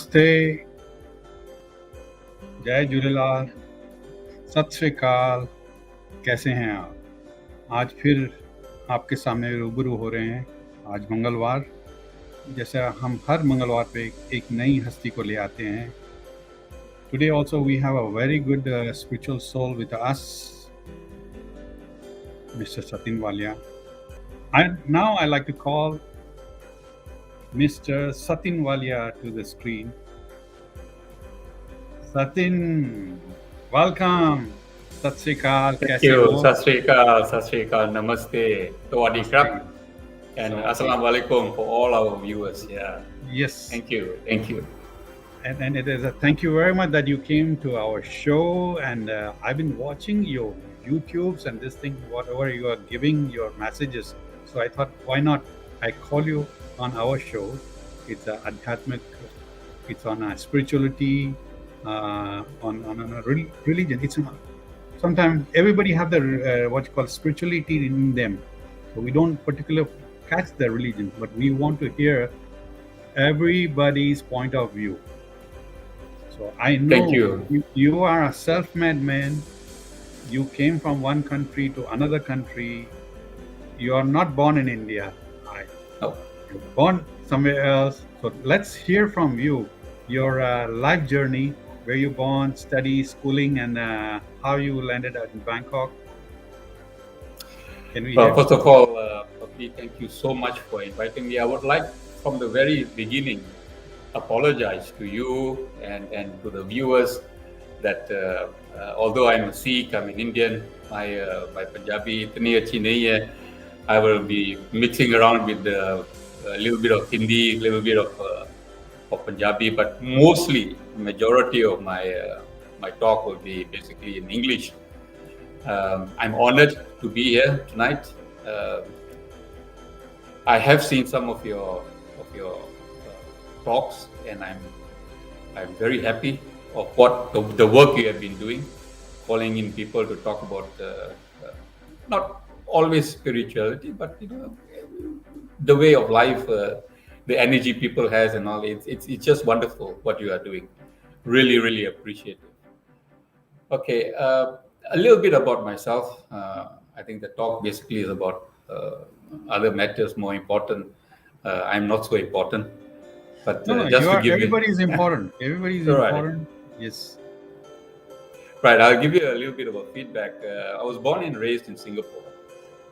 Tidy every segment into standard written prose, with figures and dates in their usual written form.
नमस्ते, जय झूलेलाल, सत श्री अकाल, कैसे हैं आप? आज फिर आपके सामने रूबरू हो रहे हैं। आज मंगलवार, जैसा हम हर मंगलवार पे एक नई हस्ती को ले आते हैं। Today also we have a very good spiritual soul with us, Mr. Satin Walia. Now I like to call Mr. Satin Walia to the screen. Satin, welcome. सत श्री अकाल, कैसे हो? सत श्री अकाल, namaste, Tawadi Krab, and Assalamu alaikum for all our viewers. Yeah. Yes. Thank you. And it is thank you very much that you came to our show. And I've been watching your YouTubes and this thing, whatever you are giving your messages. So I thought, why not? I call you on our show. It's Adhyatmic. It's on spirituality, on a religion. It's sometimes everybody have the what you call spirituality in them. So we don't particularly catch the religion, but we want to hear everybody's point of view. So I know Thank you. You are a self-made man. You came from one country to another country. You are not born in India. No. You're born somewhere else. So let's hear from you, your life journey, where you born, study, schooling, and how you landed in Bangkok. Can we hear? First of all, Papi, thank you so much for inviting me. I would like, from the very beginning, apologize to you and to the viewers that although I'm a Sikh, I'm an Indian, my Punjabi itni achhi nahi hai. I will be mixing around with a little bit of Hindi, a little bit of Punjabi, but mostly majority of my talk will be basically in English. I'm honored to be here tonight. I have seen some of your talks, and I'm very happy of what the work you have been doing, calling in people to talk about not always spirituality, but the way of life, the energy people has, and all. It's just wonderful what you are doing. Really appreciate it. Okay, a little bit about myself. I think the talk basically is about other matters more important. I'm not so important. But everybody is important. Everybody is important. Yes. Right. I'll give you a little bit of a feedback. I was born and raised in Singapore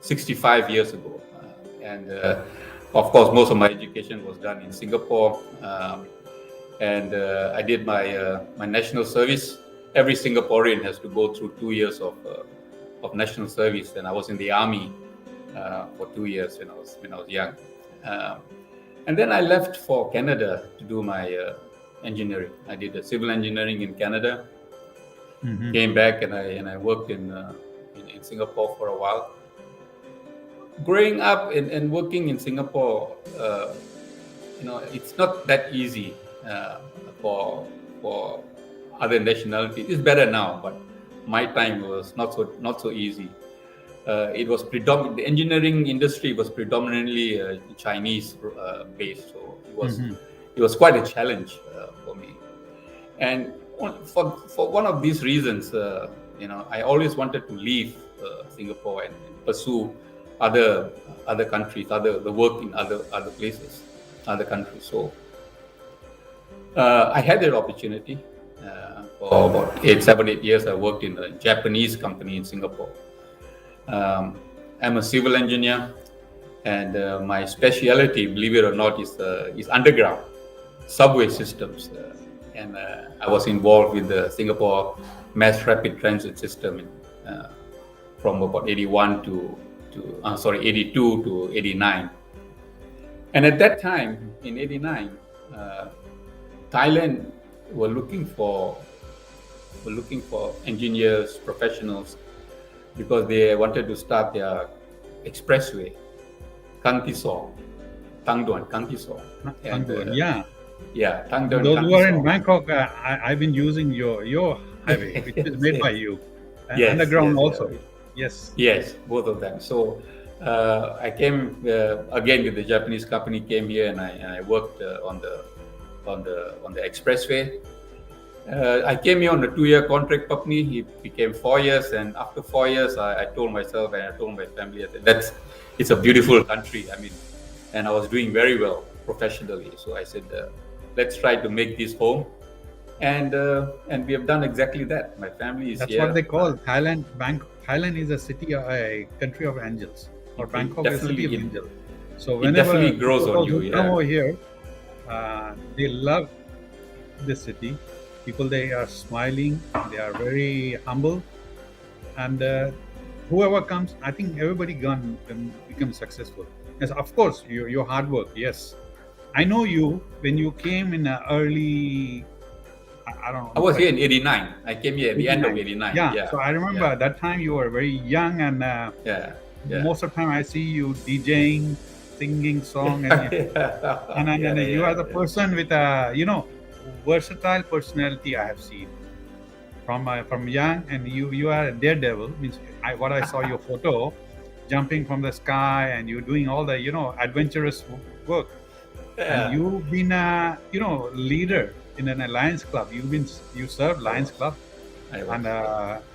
65 years ago. And of course, most of my education was done in Singapore. And I did my national service. Every Singaporean has to go through 2 years of national service. And I was in the army for 2 years when I was young. And then I left for Canada to do my engineering. I did civil engineering in Canada. Mm-hmm. Came back and I worked in Singapore for a while. Growing up and working in Singapore, it's not that easy for other nationalities. It's better now, but my time was not so easy. It was the engineering industry was predominantly Chinese based, so it was quite a challenge for me. And for one of these reasons, I always wanted to leave Singapore and pursue other countries, the work in other places, other countries. So I had that opportunity. For about 7-8 years, I worked in a Japanese company in Singapore. I'm a civil engineer, and my specialty, believe it or not, is underground subway systems. And I was involved with the Singapore Mass Rapid Transit System from about 82 to 89. And at that time, in 89, Thailand were looking for engineers, professionals, because they wanted to start their expressway, Kantiso, Tangduan, Kantiso. Yeah, Tangduan. Those who are in Bangkok, I've been using your highway, which is made by you, and underground also. Yes, both of them. So I came again with the Japanese company. Came here and I worked on on the expressway. I came here on a 2-year contract, Papni. He became 4 years, and after 4 years, I told myself and I told my family that it's a beautiful country. I mean, and I was doing very well professionally. So I said, let's try to make this home, and we have done exactly that. My family is That's here. what they call Thailand. Thailand is a city, a country of angels, or Bangkok is a city of angels. So it whenever definitely grows on people you. who come Yeah. over here, they love this city. People, they are smiling, they are very humble, and whoever comes, I think everybody can become successful. Yes, of course, your hard work. Yes, I know you when you came in early. I don't know. I was like here in '89. I came here at the end of 89. '89. Yeah, Yeah. so I remember Yeah. at that time you were very young, and Yeah. Yeah. most of the time I see you DJing, singing song, and and you are the person with a versatile personality I have seen from young, and you are a daredevil. Means what I saw your photo, jumping from the sky, and you doing all the adventurous work, and Yeah. you've been a leader in an Lions Club. You served Lions Club, I was.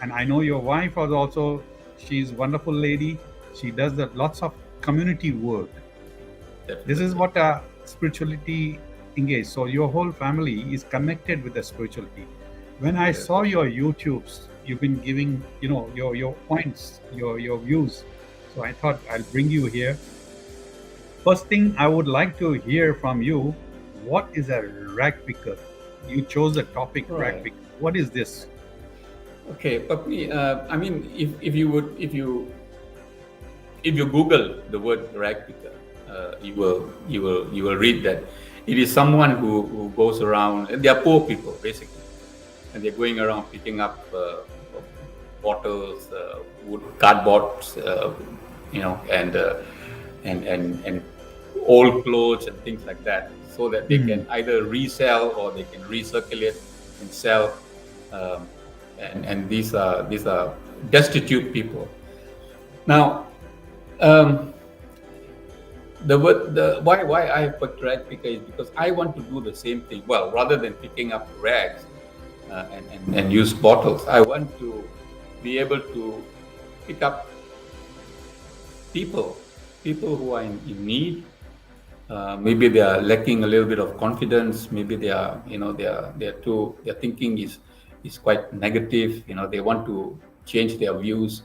and I know your wife was also. She's a wonderful lady. She does lots of community work. This is Definitely. what spirituality engage. So your whole family is connected with the spirituality. When I Yes. saw your YouTubes, you've been giving your points, your views. So I thought I'll bring you here. First thing I would like to hear from you, what is a rag picker? You chose the topic rag Right. picker. What is this? Okay, Papni. I mean, if you Google the word ragpicker, you will read that it is someone who goes around. And they are poor people basically, and they're going around picking up bottles, wood, cardboards, and old clothes and things like that, so that they can either resell or they can recirculate and sell. Um, and these are destitute people. Now, why I put rag picker is because I want to do the same thing. Well, rather than picking up rags and use bottles, I want to be able to pick up people who are in need. Maybe they are lacking a little bit of confidence. Maybe they are, their thinking is quite negative. They want to change their views,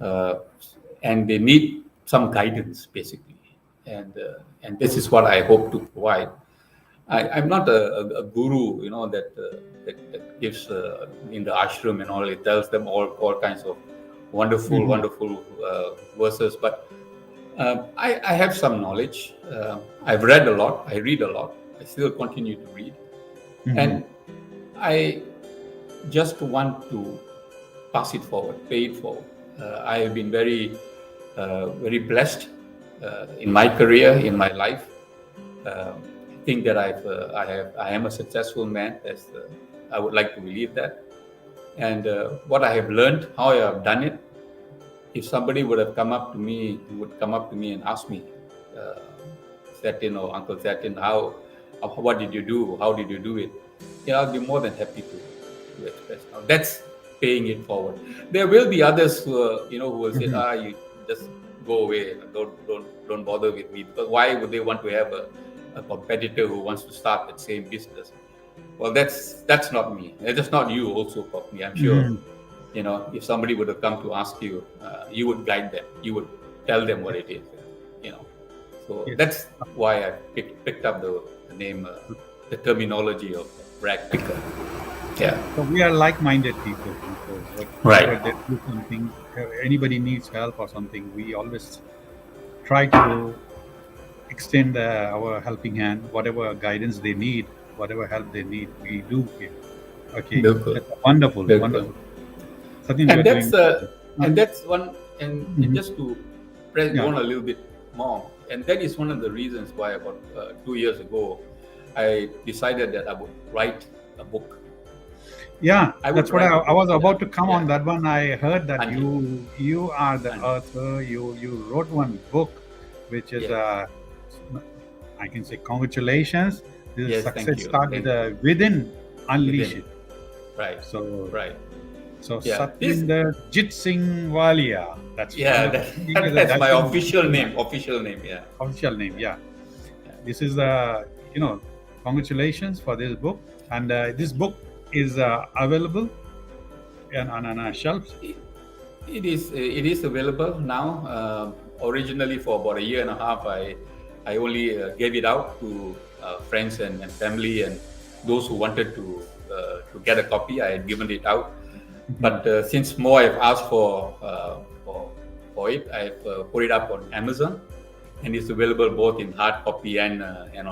and they need some guidance basically. And this is what I hope to provide. I'm not a guru, that gives in the ashram and all. It tells them all kinds of wonderful verses. But I have some knowledge. I've read a lot. I read a lot. I still continue to read, and I just want to pass it forward, pay it forward. I have been very blessed in my career, in my life. I think that I am a successful man. I would like to believe that. And what I have learned, how I have done it. If somebody would come up to me and ask me, Satin or Uncle Satin, what did you do? How did you do it? Yeah, I'll be more than happy to express. Now that's paying it forward. There will be others who will say, you just go away, don't bother with me, because why would they want to have a competitor who wants to start that same business? Well, that's not me. That's not you also, Popni. I'm sure. If somebody would have come to ask you, you would guide them. You would tell them what it is. So Yes. that's why I picked up the name, the terminology of rag picker. Yeah. So we are like-minded people. So Right. whenever they do something, anybody needs help or something, we always try to extend our helping hand, whatever guidance they need, whatever help they need, we do give. Okay, Bilkul. that's wonderful, Bilkul. wonderful. Something you And are that's doing. that's one. And Mhm. just to press Yeah. on a little bit more, and that is one of the reasons why about 2 years ago, I decided that I would write a book. Yeah, I would that's what write a I was book, about yeah. to come on that one. I heard that Anji. you are the Anji. author. You wrote one book, which is Yes. I can say congratulations. This Yes, thank success you. start with Thank you. the within, unleash Within. it. Right. So Right. so Yeah. This. Satvinder Jit Singh Walia. That's Yeah. wonderful. He is a That's my dashing official gentleman. name. Official name. Yeah. Official name, yeah. Yeah. This is congratulations for this book, and this book is available on shelves. It, it is available now. Originally, for about a year and a half, I only gave it out to friends and family and those who wanted to get a copy. I had given it out, Mhm. but since more have asked for it, I've put it up on Amazon, and it's available both in hard copy and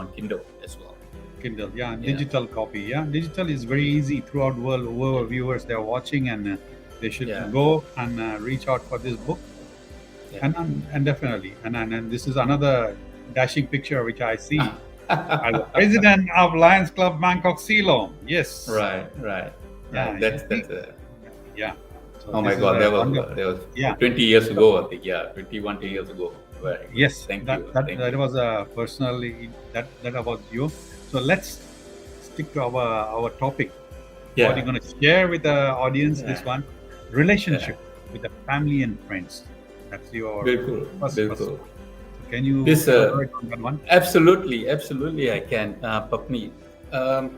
on Kindle as well. Kindle, yeah, Yeah, digital copy, yeah. Digital is very easy throughout world. Whoever yeah, viewers they are watching, and they should yeah, go and reach out for this book, yeah. and definitely, and this is another dashing picture which I see as the president of Lions Club Bangkok Ceylon. Yes, Right, right, yeah, right. you That's see, that's. yeah. So Oh my this is God, a wonderful, that was yeah. 20 years So, ago, I think. Yeah, 21 years ago. Very good. yes, Thank that you, that, thank that you. was personally that about you. So let's stick to our topic. What you're Yeah, going to share with the audience? This yeah, one, yeah. relationship with the family and friends. That's your Bilkul, first. bilkul. So can you This elaborate on that one? absolutely, absolutely, I can, Papni. Um,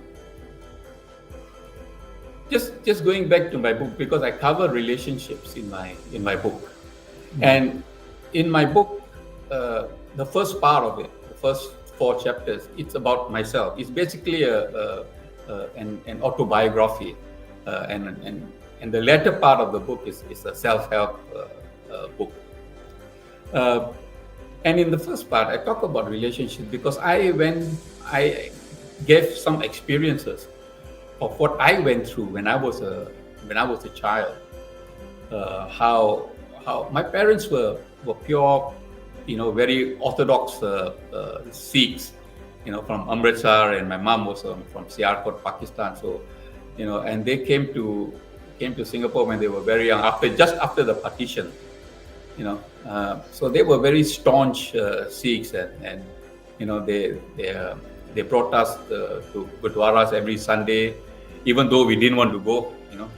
just going back to my book, because I cover relationships in my book, Mhm. and in my book, the first part of it, the first four chapters, it's about myself. It's basically an autobiography, and the latter part of the book is a self-help book. Uh, and in the first part, I talk about relationships because I gave some experiences of what I went through when I was a child. How my parents were pure, very orthodox Sikhs, from Amritsar, and my mom was from Sialkot, Pakistan. So, and they came to Singapore when they were very young, just after the partition. So they were very staunch Sikhs, and they brought us to gurdwaras every Sunday, even though we didn't want to go.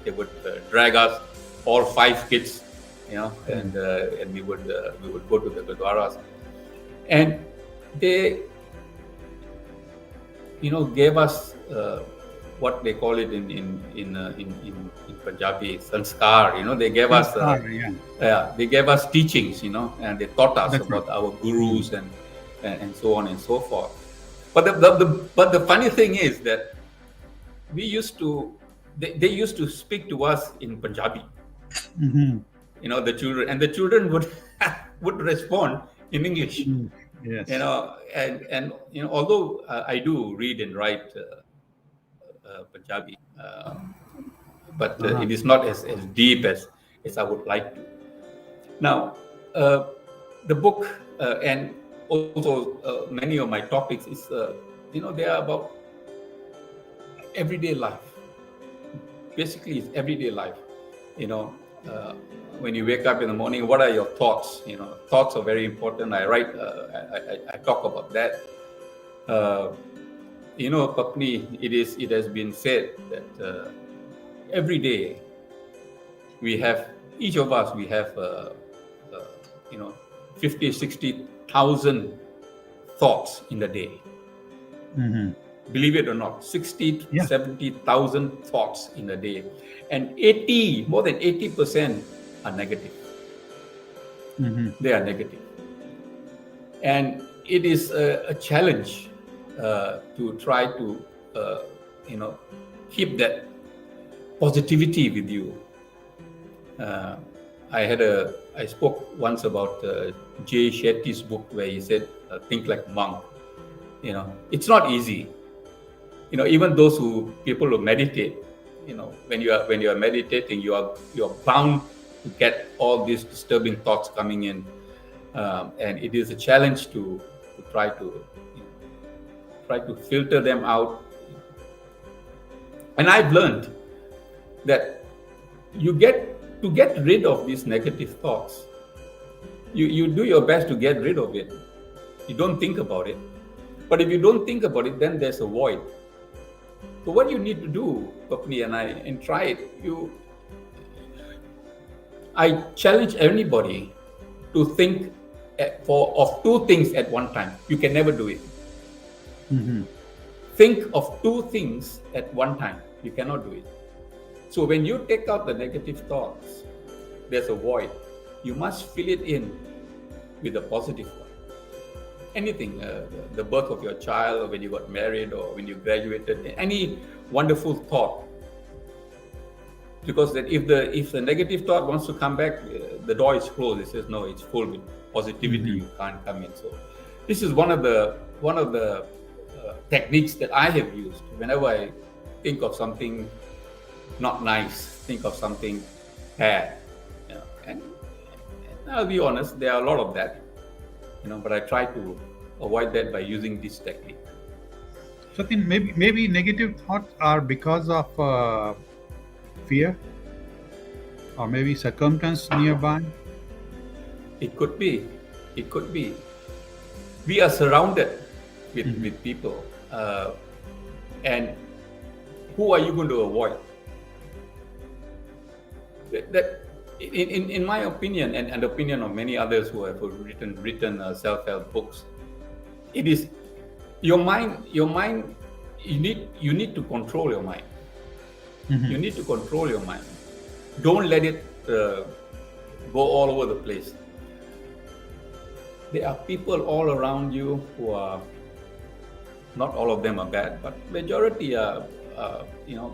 They would drag us, all five kids, and we would go to the gurdwaras, and they gave us what they call it in Punjabi, sanskar. They gave us Sanskar, yeah, they gave us teachings, and they taught us that's right. about our Mhm. gurus and so on and so forth. But the funny thing is that we used to they used to speak to us in Punjabi. Mhm. The children would would respond in English. Mhm. Yes. And although I do read and write Punjabi, but Uh-huh. it is not as deep as I would like to. Now, the book and also many of my topics is they are about everyday life. Basically, it's everyday life. You know, uh, when you wake up in the morning, what are your thoughts? Thoughts are very important. I write, I talk about that. Uh, Papni, it has been said that every day each of us, we have, uh, you know, 50, 60,000 thoughts in the day. Mhm. Believe it or not, 60 to Yeah. 70,000 thoughts in a day. And more than 80% are negative. Mhm. They are negative. And it is a challenge to try to, keep that positivity with you. Uh, I spoke once about Jay Shetty's book where he said, "Think like a monk." It's not easy. Even people who meditate, when you are meditating, you are bound to get all these disturbing thoughts coming in, and it is a challenge to try to try to filter them out. And I've learned that to get rid of these negative thoughts, you do your best to get rid of it. You don't think about it. But if you don't think about it, then there's a void. So what you need to do, Papni and I, and try it. I challenge anybody to think of two things at one time. You can never do it. Mm-hmm. Think of two things at one time. You cannot do it. So when you take out the negative thoughts, there's a void. You must fill it in with a positive one. Anything, the birth of your child, or when you got married, or when you graduated, any wonderful thought. Because that if the negative thought wants to come back, the door is closed. It says no, it's full with positivity. You can't come in. So this is one of the techniques that I have used whenever I think of something not nice, think of something bad. And I'll be honest, there are a lot of that. But I try to avoid that by using this technique. So I think maybe negative thoughts are because of fear, or maybe circumstance nearby. It could be. We are surrounded with people, and who are you going to avoid? That in my opinion, and the opinion of many others who have written self-help books, it is your mind. You need to control your mind. You need to control your mind. Don't let it go all over the place. There are people all around you who are, not all of them are bad, but majority are,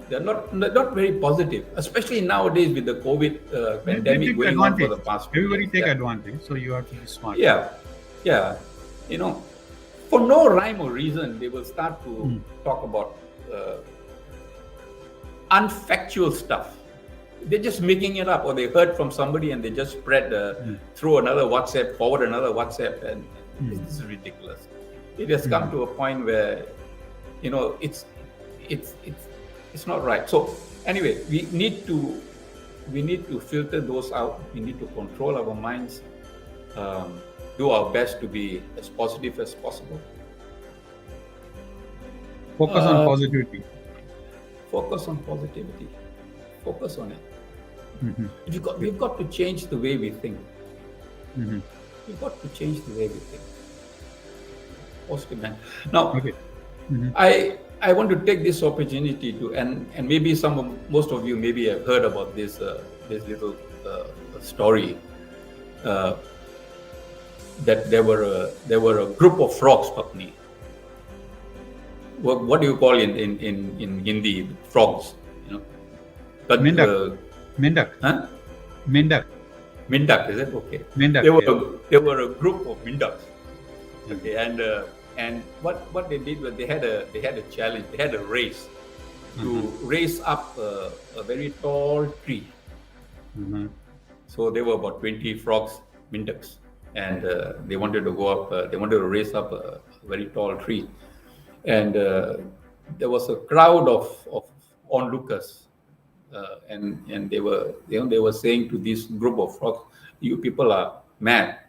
they're not very positive, especially nowadays with the COVID pandemic going on for the past few Everybody years. take advantage, so you have to be smart. Yeah. For no rhyme or reason, they will start to talk about unfactual stuff. They're just making it up, or they heard from somebody and they just spread through another WhatsApp, forward another WhatsApp, and this is ridiculous. It has come to a point where, it's not right. So anyway, we need to filter those out. We need to control our minds, do our best to be as positive as possible. Focus on positivity. Focus on positivity. Focus on it. We've got to change the way we think. We've got to change the way we think. Positive man. Now, I want to take this opportunity to, and maybe most of you maybe have heard about this little story, that there were a group of frogs, Papni. What do you call in Hindi frogs? But Mendak. Huh? Mendak. Mindak, is it? Okay. Mendak. There were a group of Mindaks. Okay, and what they did was they had a challenge. They had a race to raise up a very tall tree. So there were about 20 frogs, Mindaks, and they wanted to go up. They wanted to raise up a very tall tree, and there was a crowd of onlookers. And they were saying to this group of frogs, "You people are mad.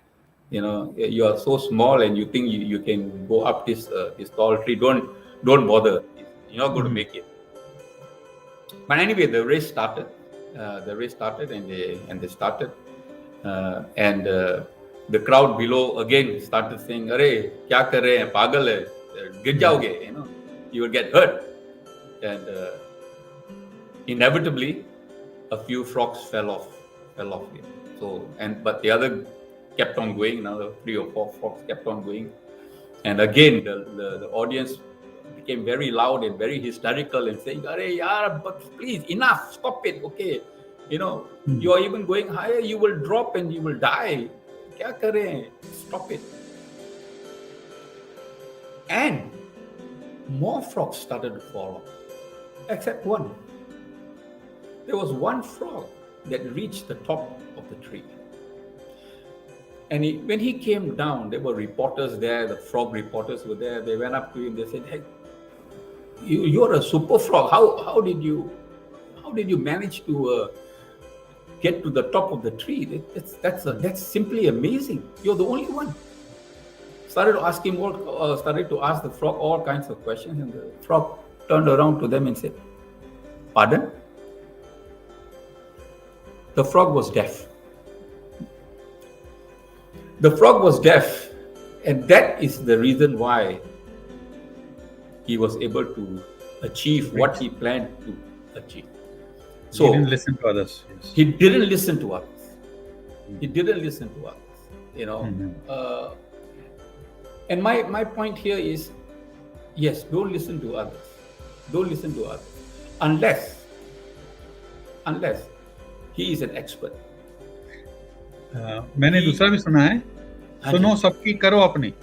You are so small, and you think you can go up this tall tree. Don't bother. You're not going to make it." But anyway, the race started. And they started, and the crowd below again started saying, "Arey, kya kar rahe hain? Pagal hai, gir jaoge. You will get hurt." And inevitably, a few frogs fell off. So, but the other kept on going. Another 3 or 4 frogs kept on going, and again the audience became very loud and very hysterical and saying, "Arey yaar, but please, enough, stop it, okay? You are even going higher. You will drop and you will die. Kya kar rahe hain? Stop it." And more frogs started to fall off, except one. There was one frog that reached the top of the tree. And when he came down, there were reporters there, the frog reporters were there. They went up to him, they said, "Hey, you're a super frog. How did you manage to get to the top of the tree? That's simply amazing. You're the only one." started to ask him started to ask the frog all kinds of questions, and the frog turned around to them and said, "Pardon?" The frog was deaf. The frog was deaf, and that is the reason why he was able to achieve what he planned to achieve. So he didn't listen to others. Yes. he didn't listen to others. He didn't listen to others. You know, and my point here is, yes, don't listen to others. Don't listen to others unless he is an expert. मैंने दूसरा भी सुना है, सुनो सबकी करो अपनी.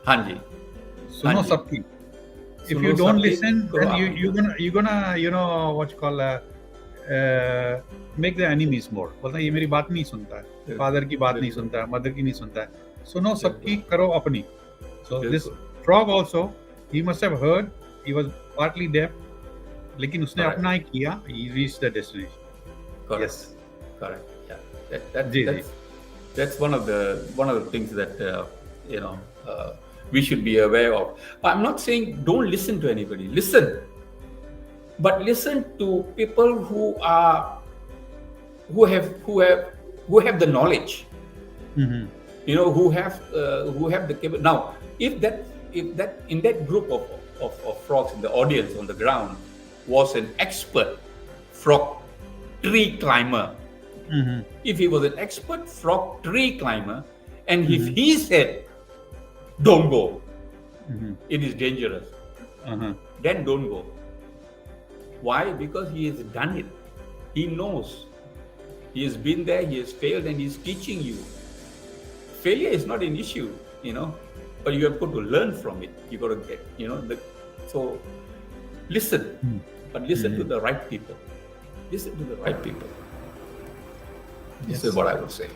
हाँ जी. सुनो सबकी. If you don't listen, then you're gonna what you call make the enemies more. बोलता है ये मेरी बात नहीं सुनता है, father की बात नहीं सुनता है, mother की नहीं सुनता है. सुनो सबकी करो अपनी. So this frog also, he must have heard. He was partly deaf, लेकिन उसने अपना ही किया. He reached the destination. Correct. Yes. Correct. Yeah. That's one of the things that we should be aware of. I'm not saying don't listen to anybody. Listen, but listen to people who have the knowledge. Mm-hmm. Who have the capability. Now, if that in that group of frogs in the audience on the ground was an expert frog tree climber. Mm-hmm. If he was an expert frog tree climber, and if he said, "Don't go, it is dangerous," then don't go. Why? Because he has done it. He knows. He has been there. He has failed, and he's teaching you. Failure is not an issue, but you have got to learn from it. You got to get, so listen, but listen to the right people. Listen to the right people. This is what I would say.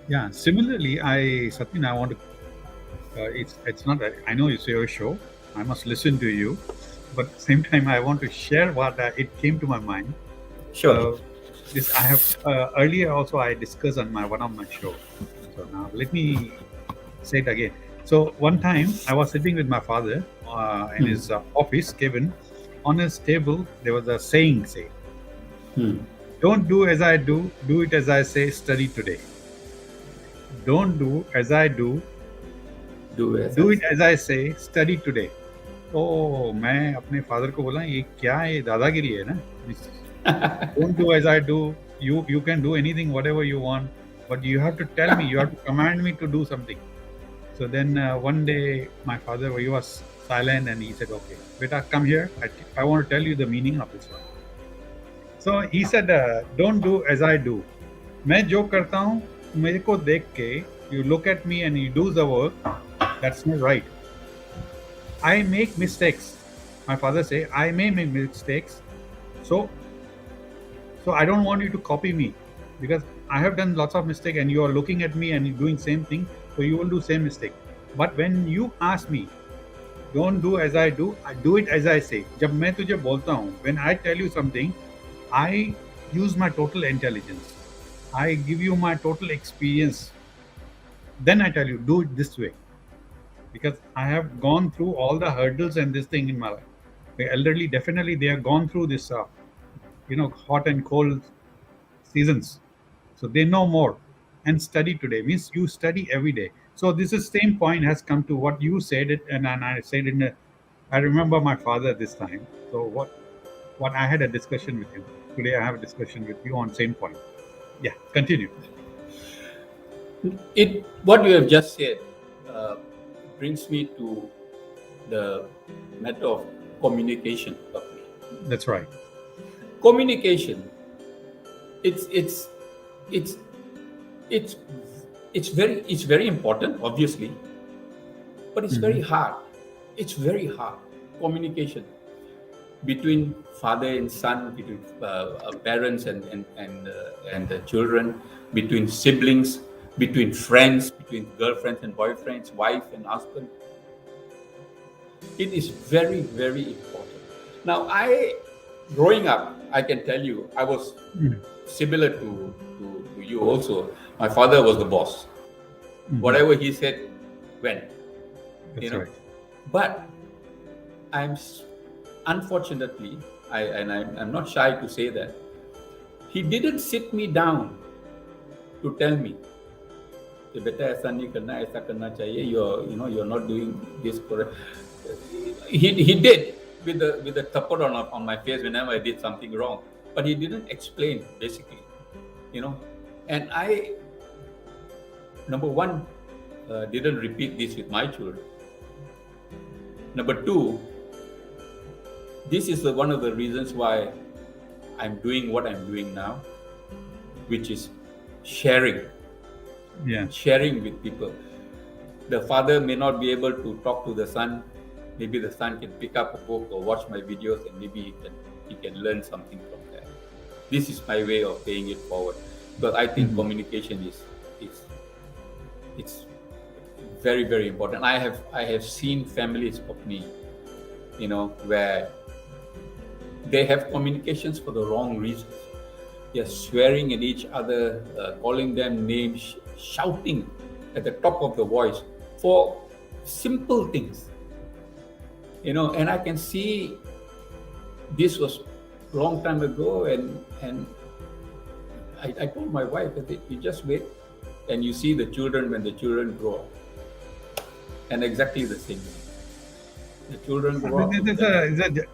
Yeah. Similarly, Satyan, I want to. It's not. I know it's your show. I must listen to you, but at the same time, I want to share what it came to my mind. Sure. This I have earlier also I discussed on one of my shows. So now let me say it again. So one time I was sitting with my father in his office, Kevin. On his table there was a saying. Don't do as I do it as I say, study today. Don't do as I do it as I say, study today. तो मैं अपने father को बोला ये क्या है, ये दादागिरी है ना. Don't do as I do. You can do anything, whatever you want, but you have to tell me, you have to command me to do something. So then one day my father, he was silent and he said, "Okay, beta, come here. I want to tell you the meaning of this one." So he said, "Don't do as I do. मैं जो करता हूँ मेरे को देख के, you look at me and you do the work. That's not right. I make mistakes." My father say, "I may make mistakes. So I don't want you to copy me, because I have done lots of mistakes and you are looking at me and you're doing same thing, so you will do same mistake. But when you ask me, don't do as I do it as I say." जब मैं तुझे बोलता हूँ, when I tell you something, I use my total intelligence. I give you my total experience. Then I tell you, do it this way. Because I have gone through all the hurdles and this thing in my life. The elderly, definitely, they have gone through this, hot and cold seasons. So they know more. And study today means you study every day. So this is same point has come to what you said it, and I said it. I remember my father this time. So what I had a discussion with him. Today I have a discussion with you on same point. Yeah, continue. What you have just said brings me to the matter of communication. That's right. Communication. It's very important, obviously, but it's very hard. It's very hard. Communication between father and son, between parents and the children, between siblings, between friends, between girlfriends and boyfriends, wife and husband. It is very, very important. Now, growing up, I can tell you, I was similar to you also. My father was the boss. Whatever he said, when, you That's know. right. But I'm unfortunately, I'm not shy to say that he didn't sit me down to tell me, "कि बेटा ऐसा नहीं करना, ऐसा करना चाहिए. You're not doing this correct." He did with the thapad on my face whenever I did something wrong, but he didn't explain basically, you know. And I, number one, didn't repeat this with my children. Number two, this is one of the reasons why I'm doing what I'm doing now, which is sharing, Yeah. sharing with people. The father may not be able to talk to the son. Maybe the son can pick up a book or watch my videos, and maybe he can learn something from that. This is my way of paying it forward, because I think Mhm. communication is it's very, very important. I have seen families of me, where they have communications for the wrong reasons. They're swearing at each other, calling them names, shouting at the top of the voice for simple things. And I can see this was long time ago, and I told my wife that you just wait and you see the children when the children grow up, and exactly the same thing. The children grow up with them.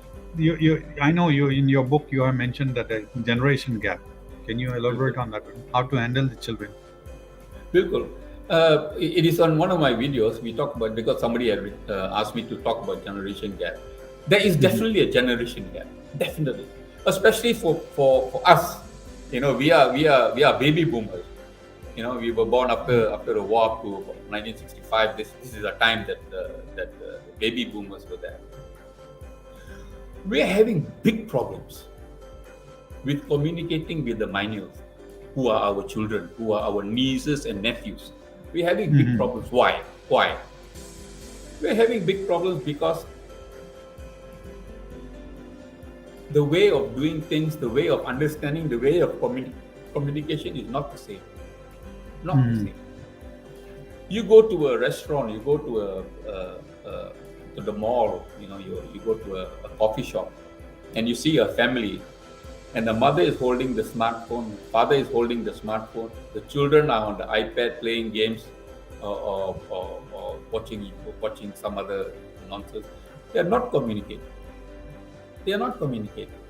I know you in your book you have mentioned that a generation gap. Can you elaborate on that? How to handle the children? Bilkul. It is on one of my videos we talk about, because somebody had asked me to talk about generation gap. There is Mhm. definitely a generation gap, definitely, especially for us. We are baby boomers. We were born after the war up to 1965. This is a time that baby boomers were there. We are having big problems with communicating with the millennials, who are our children, who are our nieces and nephews. We're having big Mhm. problems. Why? Why? We're having big problems because the way of doing things, the way of understanding, the way of communication is not the same. Not the Mhm. same. You go to a restaurant, you go to to the mall, you go to a coffee shop, and you see a family, and the mother is holding the smartphone, father is holding the smartphone, the children are on the iPad playing games, or watching some other nonsense. They are not communicating. They are not communicating.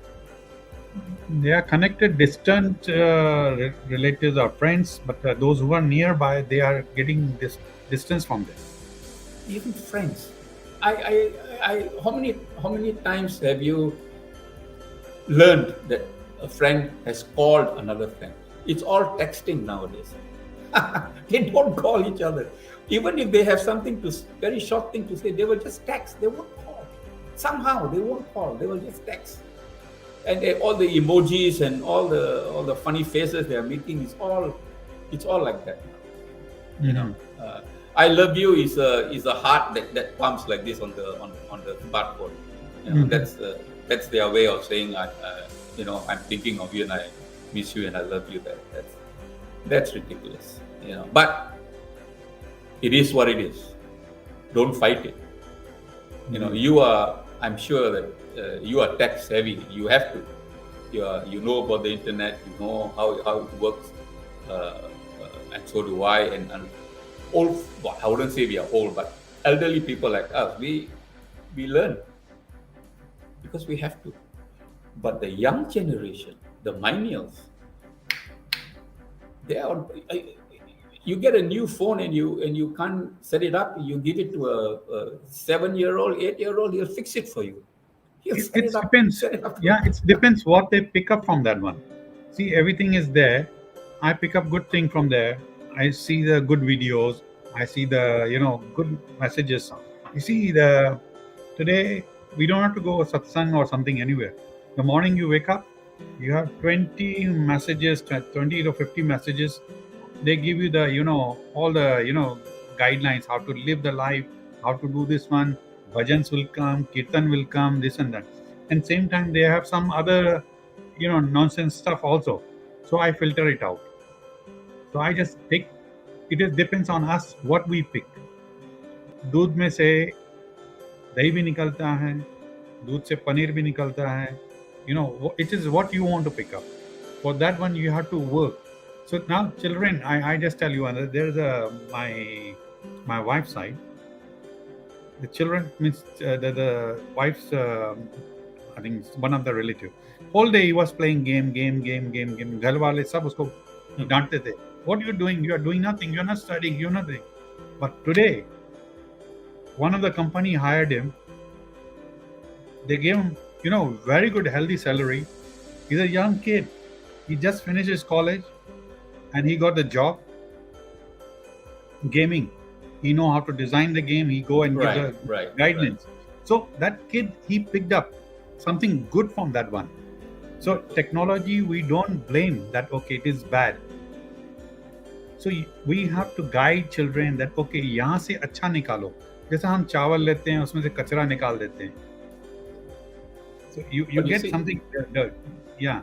They are connected, distant relatives or friends, but those who are nearby, they are getting this distance from them. Even friends. How many times have you learned that a friend has called another friend? It's all texting nowadays. They don't call each other. Even if they have something very short thing to say, they will just text. They won't call. Somehow they won't call. They will just text. And all the emojis and all the funny faces they are making it's all like that. You know, Mhm. I love you is a heart that pumps like this on the smartphone. Mhm. That's their way of saying I'm thinking of you and I miss you and I love you. That's ridiculous. But it is what it is. Don't fight it. Mhm. I'm sure that you are tech savvy. You have to. You know about the internet. You know how it works, and so do I. And old, well, I wouldn't say we are old, but elderly people like us, we learn because we have to. But the young generation, the millennials, they are. You get a new phone and you can't set it up. You give it to a 7-year-old, 8-year-old. He'll fix it for you. He'll It set it it up. depends. Set it up for Yeah, you. it depends what they pick up from that one. See, everything is there. I pick up good thing from there. I see the good videos. I see the good messages. You see the today we don't have to go satsang or something anywhere. The morning you wake up, you have 20 messages, 20 to 50 messages. They give you the all the guidelines how to live the life, how to do this one. Bhajans will come, kirtan will come, this and that. And same time they have some other nonsense stuff also. So I filter it out. So I just pick. It is depends on us what we pick. दूध में से दही भी निकलता है, दूध से पनीर भी निकलता है. It is what you want to pick up. For that one, you have to work. So now, children, I just tell you, there's my wife's side. The children means the wife's, I think one of the relative. Whole day he was playing game. घर वाले सब उसको डांटते थे. What you doing? You are doing nothing. You are not studying. You're nothing. But today, one of the company hired him. They gave him, very good healthy salary. He's a young kid. He just finished his college, and he got the job. Gaming. He know how to design the game. He go and give the guidance. So that kid, he picked up something good from that one. So technology, we don't blame that. Okay, it is bad. So we have to guide children that okay, यहाँ से अच्छा निकालो. जैसा हम चावल लेते हैं, उसमें से कचरा निकाल देते हैं. So you get something dirt. Yeah.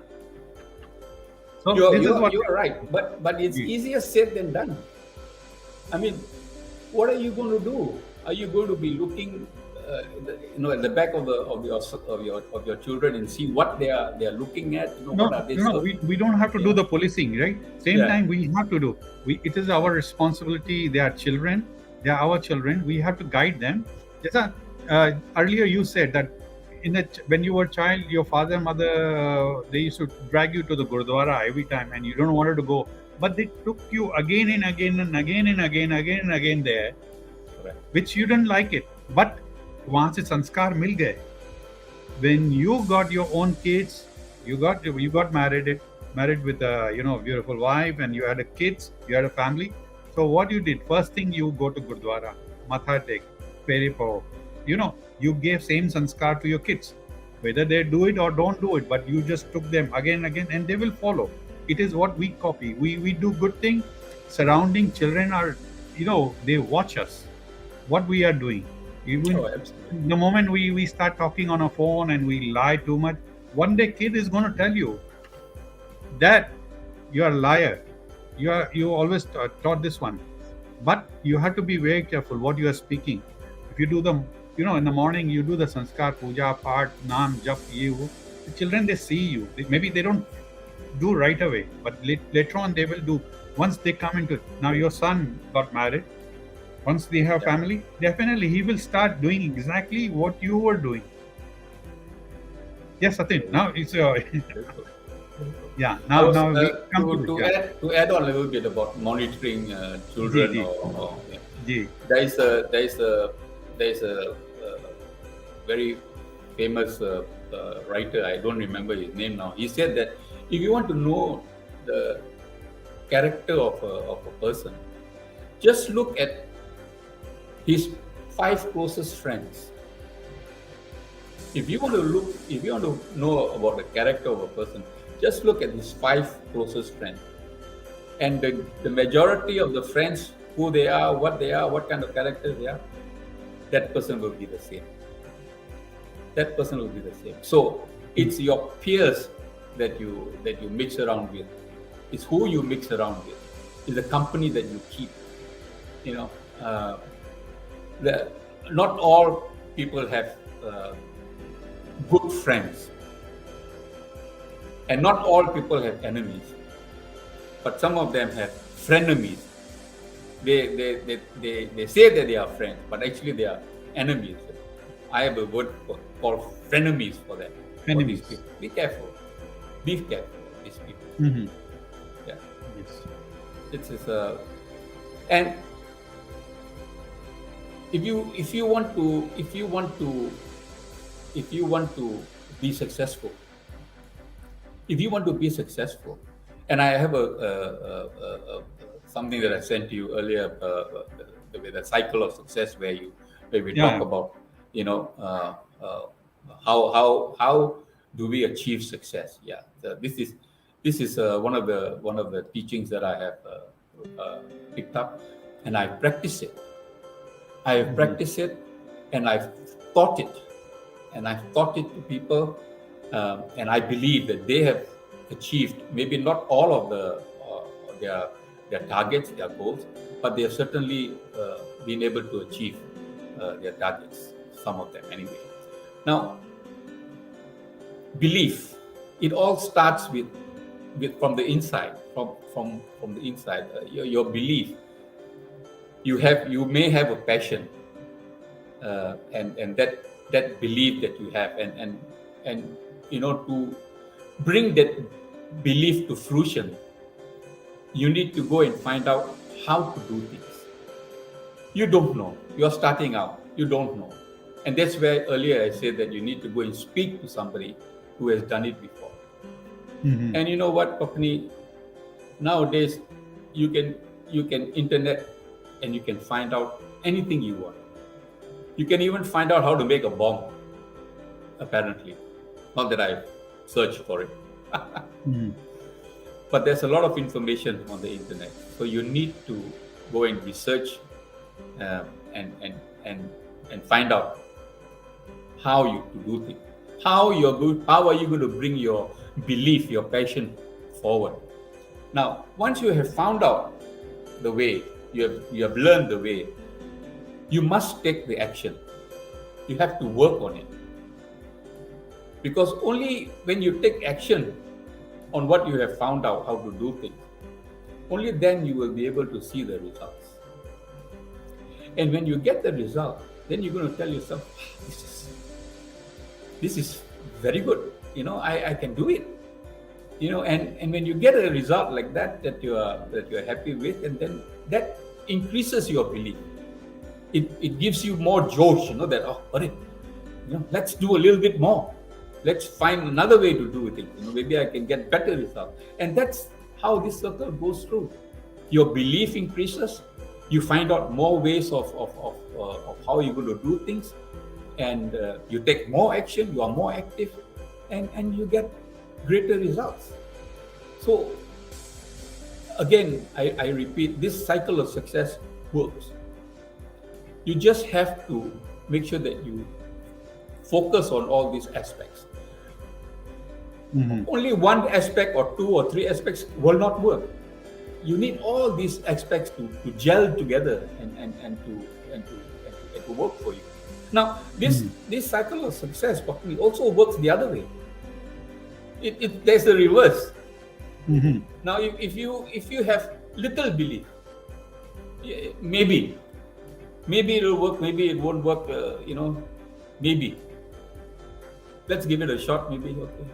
So you're right, but it's easier said than done. I mean, what are you going to do? Are you going to be looking, at the back of your children and see what they are looking at? What are they? No, we don't have to do the policing, right? Same time, we have to do. It is our responsibility. They are children. They are our children. We have to guide them. Earlier you said that when you were a child, your father and mother, they used to drag you to the Gurdwara every time, and you don't wanted to go. But they took you again and again there, which you didn't like it. But वहाँ से संस्कार मिल गए. When you got your own kids, you got married with a beautiful wife, and you had a kids, you had a family. So what you did, first thing, you go to Gurdwara, Matha Tek, Peri Pao. You gave same sanskar to your kids, whether they do it or don't do it, but you just took them again and again, and they will follow. It is what we copy. We do good thing. Surrounding children are, they watch us, what we are doing. Even the moment we start talking on a phone and we lie too much, one day kid is going to tell you that you are a liar. You always taught this one, but you have to be very careful what you are speaking. If you do in the morning you do the sanskar, puja, part, naam, jap, the children, they see you. Maybe they don't do right away, but later on they will do. Once they come into, now your son got married. Once they have family, definitely he will start doing exactly what you were doing. Yes, Satin. Now it's yeah. Now we come to add on a little bit about monitoring children. There is a very famous writer. I don't remember his name now. He said that if you want to know the character of a person, just look at his 5 closest friends. If you want to know about the character of a person, just look at his 5 closest friends. And the majority of the friends, who they are, what kind of characters they are, that person will be the same. That person will be the same. So it's your peers that you mix around with. It's who you mix around with. It's the company that you keep. Not all people have good friends, and not all people have enemies, but some of them have frenemies. They say that they are friends, but actually they are enemies. I have a word called frenemies for them. For these people. Be careful. Be careful of these people. Mm-hmm. Yeah. Yes. It is and if you want to be successful, and I have something that I sent to you earlier, the cycle of success, where we talk about how do we achieve success. This is one of the teachings that I have picked up, and I practice it. I have practiced it, and I've taught it, to people, and I believe that they have achieved maybe not all of their targets, their goals, but they have certainly been able to achieve their targets. Some of them, anyway. Now, belief. It all starts with from the inside, from the inside. Your belief. You may have a passion, and that belief that you have, and to bring that belief to fruition, you need to go and find out how to do things. You don't know. You're starting out. You don't know. And that's where earlier I said that you need to go and speak to somebody who has done it before. Mm-hmm. And you know what, Papni? Nowadays, you can internet and you can find out anything you want. You can even find out how to make a bomb, apparently. Not that I've searched for it. Mm-hmm. But there's a lot of information on the internet. So you need to go and research um, and, and, and, and find out how you to do things. How are you going to bring your belief, your passion forward? Now, once you have found out the way, you have learned the way, you must take the action. You have to work on it. Because only when you take action on what you have found out how to do things, only then you will be able to see the results. And when you get the result, then you're going to tell yourself, "Ah, this is very good. I can do it. And when you get a result like that you're happy with, and then that increases your belief. It gives you more josh, that, oh, buddy, let's do a little bit more. Let's find another way to do it. Maybe I can get better results. And that's how this circle goes through. Your belief increases. You find out more ways of how you're going to do things, and you take more action. You are more active, and you get greater results. So again, I repeat, this cycle of success works. You just have to make sure that you focus on all these aspects. Mm-hmm. Only one aspect or two or three aspects will not work. You need all these aspects to gel together and to work for you. Now, this cycle of success probably also works the other way. There's a reverse. Mm-hmm. Now, if you have little belief, maybe it'll work, maybe it won't work. Maybe. Let's give it a shot. Maybe, okay.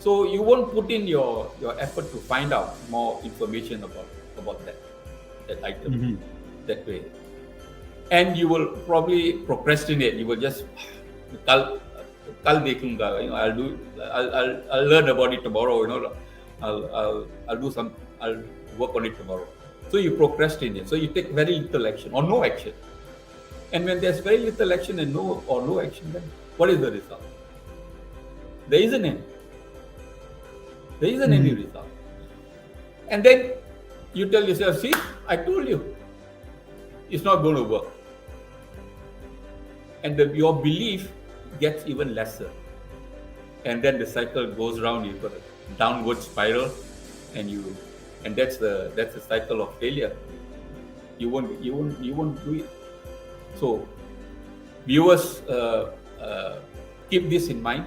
So you won't put in your effort to find out more information about that item that way, and you will probably procrastinate. You will just kal dekhunga. I'll learn about it tomorrow. I'll work on it tomorrow. So you procrastinate. So you take very little action or no action. And when there's very little action and no action, then what is the result? There isn't any. There isn't any result. And then you tell yourself, see, I told you, it's not going to work. And your belief gets even lesser. And then the cycle goes round. You've got a downward spiral, and that's the cycle of failure. You won't do it. So, viewers, keep this in mind.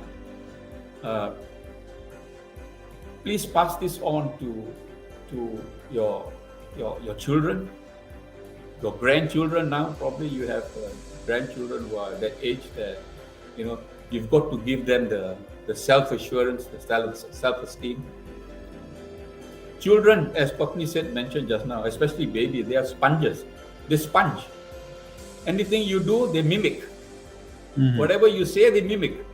Please pass this on to your children, your grandchildren. Now, probably you have grandchildren who are that age that you've got to give them the self-assurance, the self-esteem. Children, as Papni mentioned just now, especially babies, they are sponges. They sponge. Anything you do, they mimic. Whatever you say, they mimic.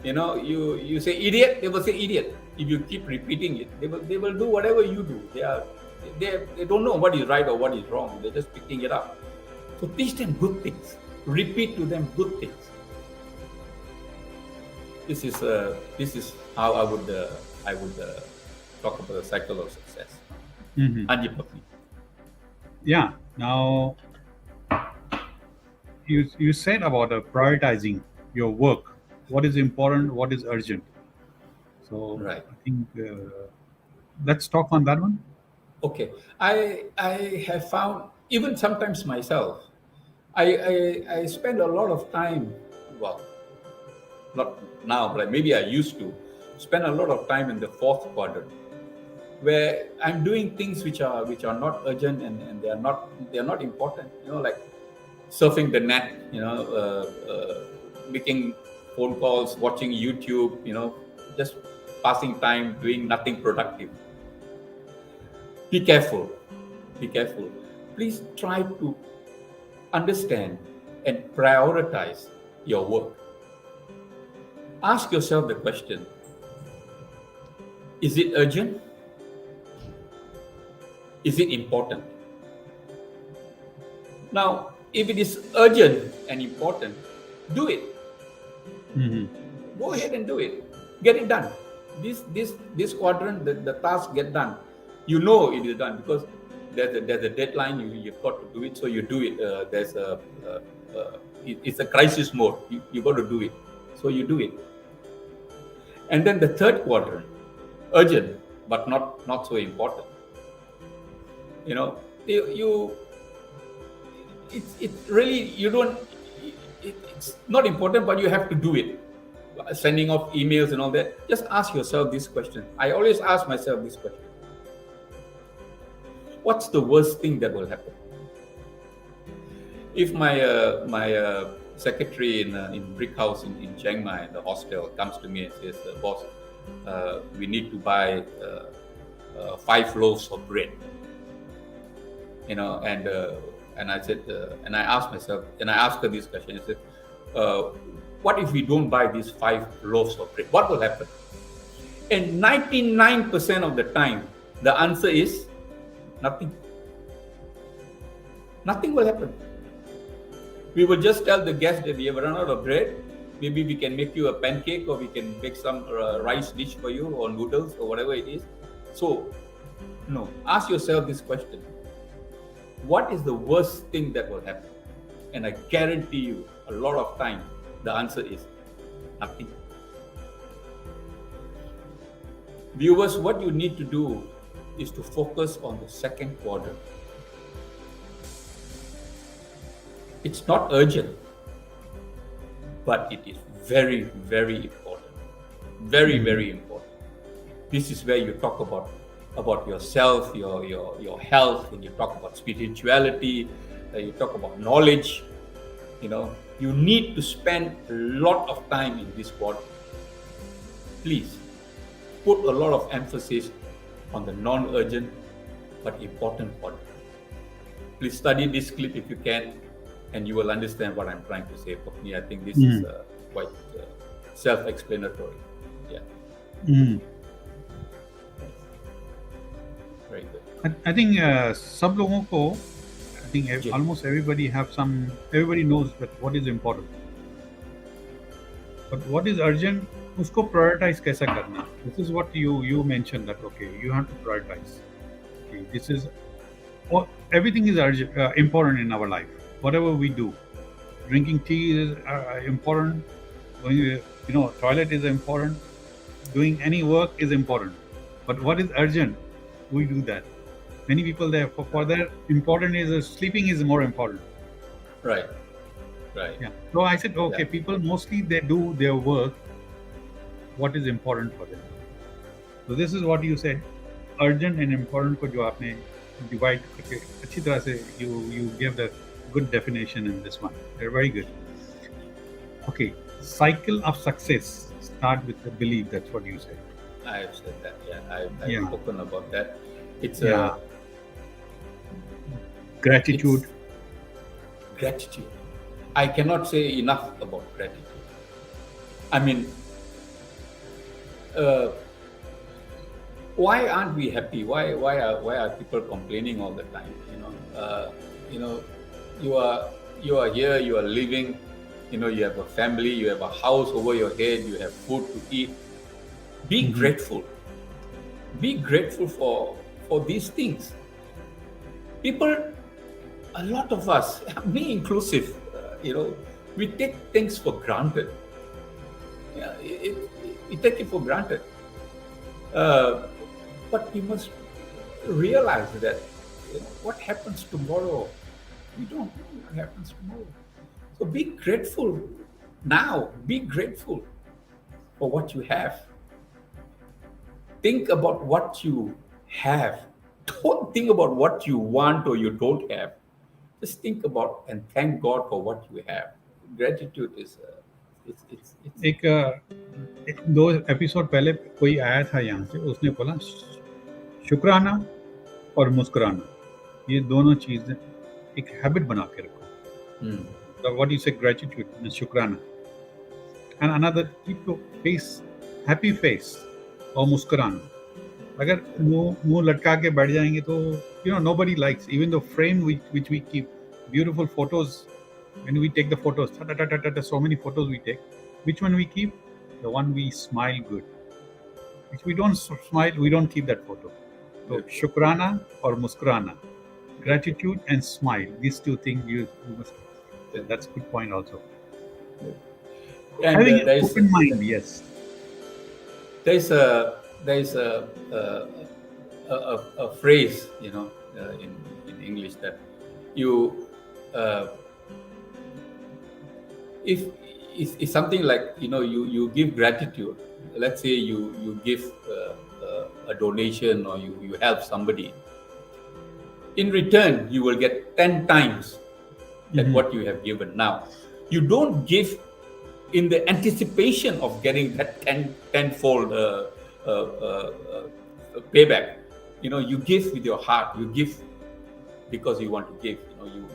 You say idiot, they will say idiot. If you keep repeating it, they will do whatever you do. They don't know what is right or what is wrong. They're just picking it up. So teach them good things. Repeat to them good things. This is how I would talk about the cycle of success. Anji Papni. Yeah. Now, you said about prioritizing your work. What is important? What is urgent? So Right. I think let's talk on that one. Okay. I have found, even sometimes myself, I spend a lot of time, well, not now, but maybe I used to spend a lot of time in the fourth quadrant, where I'm doing things which are not urgent, and they are not important. Like surfing the net, making phone calls, watching YouTube, just passing time, doing nothing productive. Be careful. Be careful. Please try to understand and prioritize your work. Ask yourself the question: is it urgent? Is it important? Now, if it is urgent and important, do it. Hmm. Go ahead and do it. Get it done. This quadrant, the task get done. You know it is done because there's a deadline. You've got to do it, so you do it. It's a crisis mode. You got to do it, so you do it. And then the third quadrant, urgent but not so important. You know, you it's really you don't. It's not important, but you have to do it. Sending off emails and all that. Just ask yourself this question. I always ask myself this question: what's the worst thing that will happen? If my secretary in Brick House in Chiang Mai, the hostel, comes to me and says, "Boss, we need to buy 5 loaves of bread," and I said, and I asked myself, and I asked her this question. I said, "What if we don't buy these 5 loaves of bread? What will happen?" And 99% of the time, the answer is nothing. Nothing will happen. We will just tell the guest that we have run out of bread. Maybe we can make you a pancake, or we can make some rice dish for you, or noodles, or whatever it is. So, no, ask yourself this question: what is the worst thing that will happen? And I guarantee you, a lot of times, the answer is nothing. Viewers, what you need to do is to focus on the second quadrant. It's not urgent, but it is very, very important. Very, very important. This is where you talk about yourself, your health, and you talk about spirituality, you talk about knowledge. You need to spend a lot of time in this quadrant. Please put a lot of emphasis on the non-urgent but important quadrant. Please study this clip if you can, and you will understand what I'm trying to say. For me, I think this is quite self-explanatory. Yeah. Mm. Very good. I think सब लोगों को I think ji. almost everybody knows that what is important, but what is urgent, उसको prioritize कैसा करना. This is what you mentioned, that okay, you have to prioritize. Okay, this is everything is urgent, important in our life. Whatever we do, drinking tea is important. Going, toilet is important. Doing any work is important. But what is urgent, we do that. Many people there for their important is sleeping is more important. Right. Right. Yeah. So I said, okay, Yeah. people mostly they do their work. What is important for them? So this is what you said, urgent and important को जो आपने divide करके अच्छी तरह से you gave the good definition in this one. They're very good. Okay, cycle of success start with the belief. That's what you said. I have said that. Yeah, I've Yeah. spoken about that. It's Yeah. Gratitude. gratitude. I cannot say enough about gratitude. I mean, why aren't we happy? Why are people complaining all the time? You are here. You are living. You have a family. You have a house over your head. You have food to eat. Be Mhm. grateful. Be grateful for these things. People, a lot of us, me inclusive, we take things for granted. Yeah, we take it for granted. But we must realize that what happens tomorrow, We don't know what happens tomorrow. So be grateful now. Be grateful for what you have. Think about what you have. Don't think about what you want or you don't have. Just think about and thank God for what you have. Gratitude is, it's एक 2 episode पहले कोई आया था यहाँ से, उसने बोला शुक्राना और मुस्कुराना, ये दोनों चीजें एक हैबिट बना के रखो. So what you say gratitude and शुक्राना, and another keep your face, happy face और मुस्कुराना. अगर मुंह लटका के बैठ जाएंगे तो nobody likes, even the frame which we keep beautiful photos. When we take the photos, so many photos we take, which one we keep? The one we smile good. If we don't smile, we don't keep that photo. So शुक्राना और मुस्कुराना, gratitude and smile, these two things you must. That's a good point also. and Having an open mind, yes. There's a phrase, in English that you if it's something like you give gratitude. Let's say you give a donation or you help somebody. In return, you will get 10 times that what you have given. Now, you don't give in the anticipation of getting that tenfold payback. You give with your heart. You give because you want to give.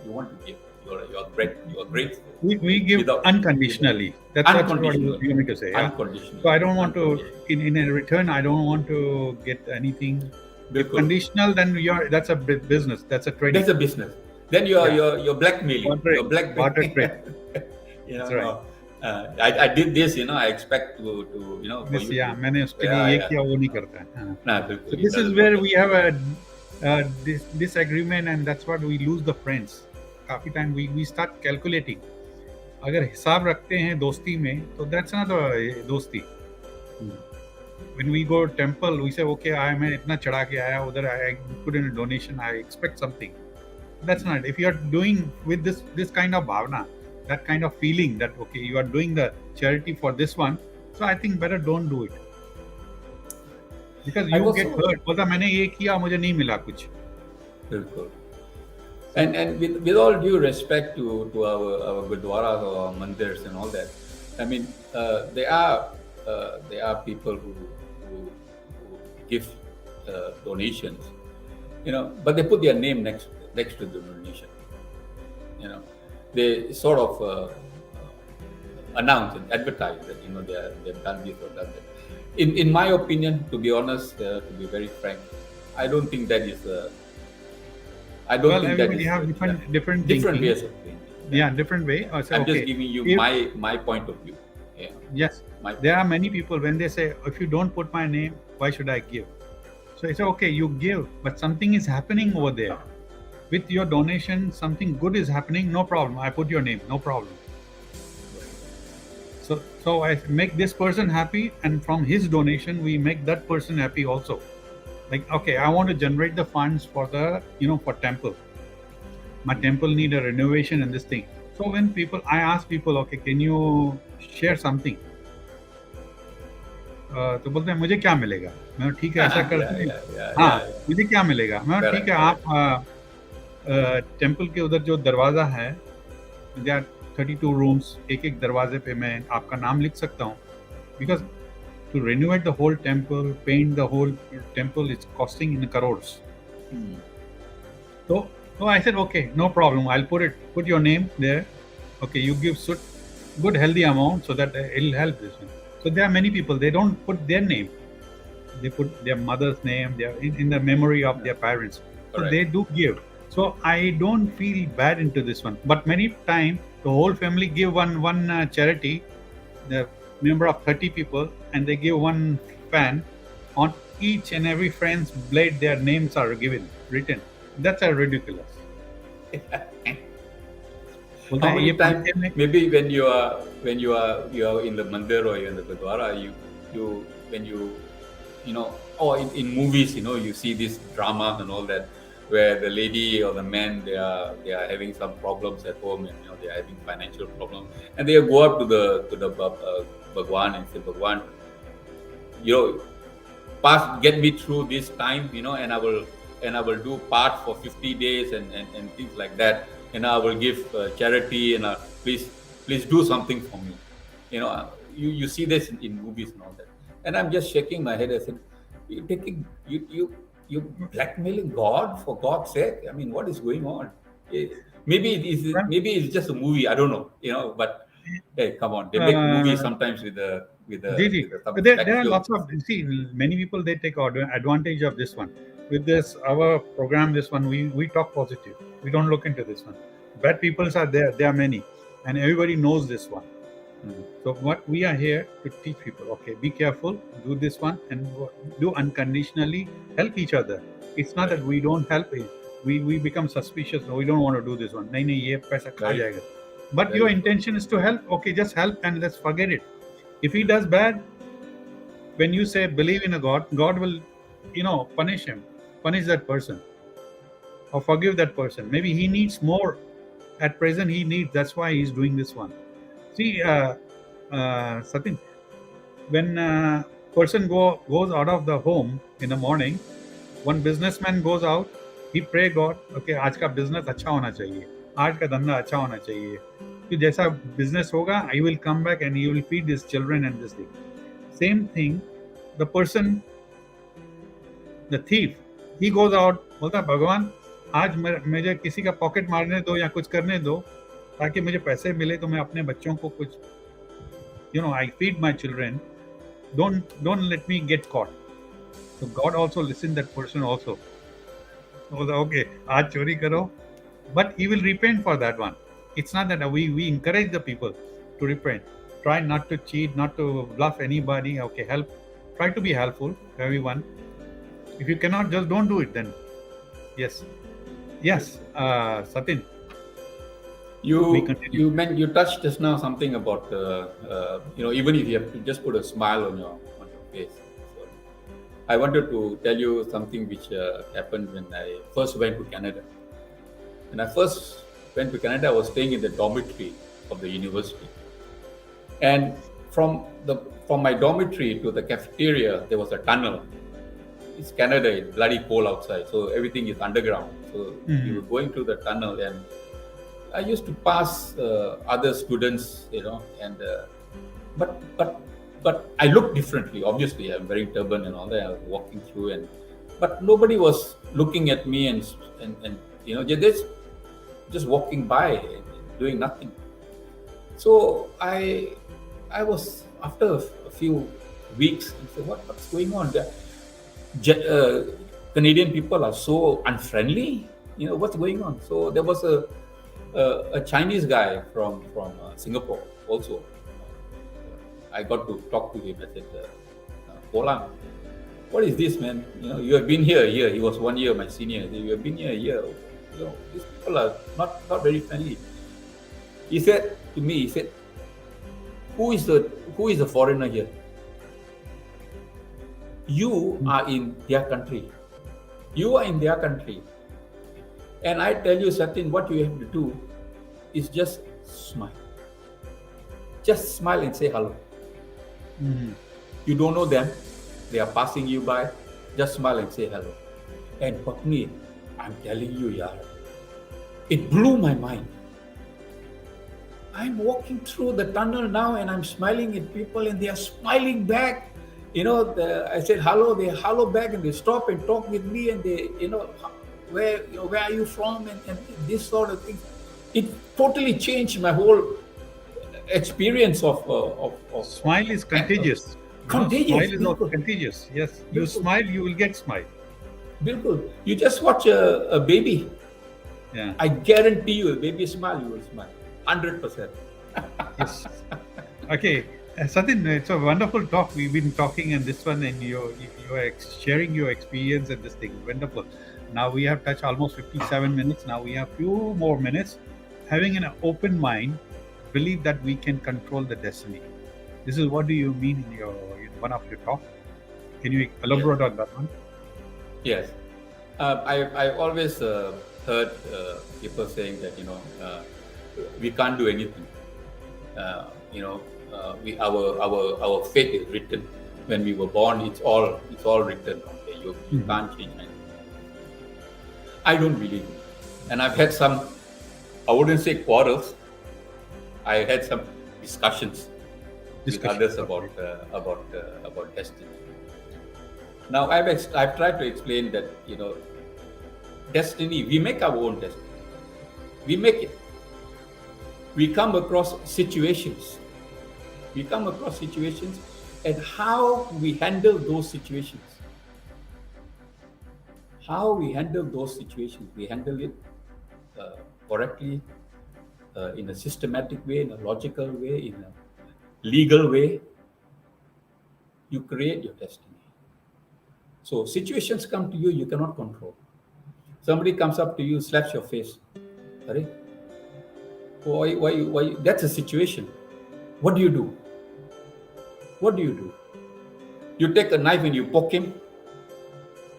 You want to give. You're grateful. We give unconditionally. That's what you mean to say. Yeah? Unconditionally. So I don't want to, in a return, I don't want to get anything. If conditional, then that's a business. That's a trade. That's a business. Then you're blackmailing. You're barter trade. That's right. I did this. I expect to This, मैंने उसके लिए ये किया, वो नहीं करता है. So this is where we have a disagreement, and that's what we lose the friends. काफी टाइम we start calculating. अगर हिसाब रखते हैं दोस्ती में, तो that's not a दोस्ती. When we go to temple, we say, okay, मैं इतना चढ़ा के आया उधर, I put in a donation, I expect something. That's not. If you are doing with this kind of bhavna, that kind of feeling that okay, you are doing the charity for this one, so I think better don't do it, because you get hurt. बोलता मैंने ये किया, मुझे नहीं मिला कुछ. बिल्कुल. And with all due respect to our gurdwaras or our mandirs and all that, I mean, there are people who give donations, but they put their name next to the donation. They sort of announce and advertise that they've done this or done that. In my opinion, to be honest, to be very frank, I don't think that is. I don't think that is. You have different ways of thinking. Yeah, different way. I'm just giving you my point of view. Yeah. Yes. There are many people when they say, if you don't put my name, why should I give? So it's okay, you give, but something is happening over there. With your donation, something good is happening, no problem. I put your name, no problem. So I make this person happy, and from his donation, we make that person happy also. Like, okay, I want to generate the funds for the, for temple. My temple need a renovation and this thing. So when I ask people, okay, can you share something? तो बोलते हैं मुझे क्या मिलेगा. मैं ठीक है, ऐसा करते हैं. हाँ, मुझे क्या मिलेगा. मैं ठीक है, आप टेम्पल के उधर जो दरवाजा है, there are 32 rooms, एक दरवाजे पे मैं आपका नाम लिख सकता हूँ, because to renovate the whole temple, paint the whole temple, is costing in crores. So I said, okay, no problem. I'll put your name there. Okay, you give good healthy amount so that it'll help this one. So there are many people, they don't put their name. They put their mother's name. They are in the memory of their parents. So Correct. They do give. So I don't feel bad into this one. But many times the whole family give one charity, the number of 30 people, and they give one fan. On each and every friend's blade, their names are written. That's a ridiculous. How many times, maybe when you are in the mandir or you're in the gurdwara, or in movies, you see this drama and all that. where the lady or the man, they are having some problems at home, and they are having financial problems, and they go up to the Bhagwan and say, Bhagwan, you know pass get me through this time, and I will do part for 50 days, and things like that, and I will give charity, and please do something for me. You see this in movies and all that, and I'm just shaking my head. I said, you taking you blackmailing God, for God's sake. I mean, what is going on? Eh, Well, maybe it's just a movie, I don't know, but hey, come on, they make movies uh, sometimes with the with the Gigi, with the, some there black are lots films. of, see, many people they take advantage of this one. With this our program, this one we talk positive. We don't look into this one. Bad peoples are there. There are many, and everybody knows this one. Mm. So what we are here to teach people. Okay, be careful. Do this one and do unconditionally. Help each other. It's not Right. that we don't help. We become suspicious. No, we don't want to do this one. नहीं नहीं ये पैसा खा Very जाएगा. true. But your Very true. intention is to help. Okay, just help and let's forget it. If he does bad, when you say believe in a God, God will, punish him, punish that person, or forgive that person. Maybe he needs more. At present, he needs. That's why he's doing this one. See, Satin, when person goes out of the home in the morning, one businessman goes out. He pray God, okay, आज का business अच्छा होना चाहिए, आज का धंधा अच्छा होना चाहिए. कि जैसा business होगा, I will come back and he will feed his children and this thing. Same thing, the person, the thief, he goes out, बोलता है भगवान आज मुझे किसी का पॉकेट मारने दो या कुछ करने दो ताकि मुझे पैसे मिले तो मैं अपने बच्चों को कुछ I feed my children. Don't let me get caught. So God also listen that person also. So okay, आज चोरी करो, but he will repent for that one. It's not that we encourage the people to repent. Try not to cheat, not to bluff anybody. Okay, help. Try to be helpful to everyone. If you cannot, just don't do it then. Yes. Yes, Satin, we You continue. you touched just now something about even if you have to just put a smile on your face. So I wanted to tell you something which happened when I first went to Canada. When I first went to Canada, I was staying in the dormitory of the university, and from my dormitory to the cafeteria there was a tunnel. It's Canada, it's bloody cold outside, so everything is underground. So you Mhm. were going through the tunnel, and I used to pass other students, and but I looked differently. Obviously, I'm wearing turban and all that. I was walking through, but nobody was looking at me, and they're just walking by and doing nothing. So I was, after a few weeks, I said, what's going on? Ja- uh, Canadian people are so unfriendly. What's going on? So there was a Chinese guy from Singapore also. I got to talk to him. I said, Polang, what is this, man? You have been here a year. He was 1 year my senior. I said, you have been here a year. These people are not very friendly. He said to me, he said, who is the foreigner here? You are in their country. You are in their country. And I tell you, Satin, what you have to do is just smile. Just smile and say hello. Mhm. You don't know them. They are passing you by. Just smile and say hello. And Patni, I'm telling you, yaar, it blew my mind. I'm walking through the tunnel now and I'm smiling at people and they are smiling back. I said hello, they hello back and they stop and talk with me and they, where are you from, and this sort of thing. It totally changed my whole experience of Smile is contagious. contagious. Smile is also Bilkul, contagious. Yes, you bilkul, smile, you will get smile. bilkul. You just watch a baby. Yeah. I guarantee you, a baby smile, you will smile. 100%. Yes. Okay, Satin, it's a wonderful talk. We've been talking in this one, and you're sharing your experience and this thing. Wonderful. Now we have touched almost 57 minutes. Now we have few more minutes. Having an open mind, believe that we can control the destiny. This is what do you mean in one of your talk? Can you Yes. elaborate on that one? Yes. I always heard people saying that we can't do anything. Uh, you know, we our fate is written when we were born. It's all written. Okay, you Hmm. can't change anything. I don't believe it, and I've had some. I wouldn't say quarrels. I had some discussions with Discussion. others Okay. about destiny. Now I've tried to explain that destiny, we make our own destiny. We make it. We come across situations. We come across situations, and how we handle those situations. How we handle those situations. We handle it uh, correctly, in a systematic way, in a logical way, in a legal way. You create your destiny. So situations come to you, you cannot control. Somebody comes up to you, slaps your face. Correct? Why? That's a situation. What do you do? What do you do? You take a knife and you poke him.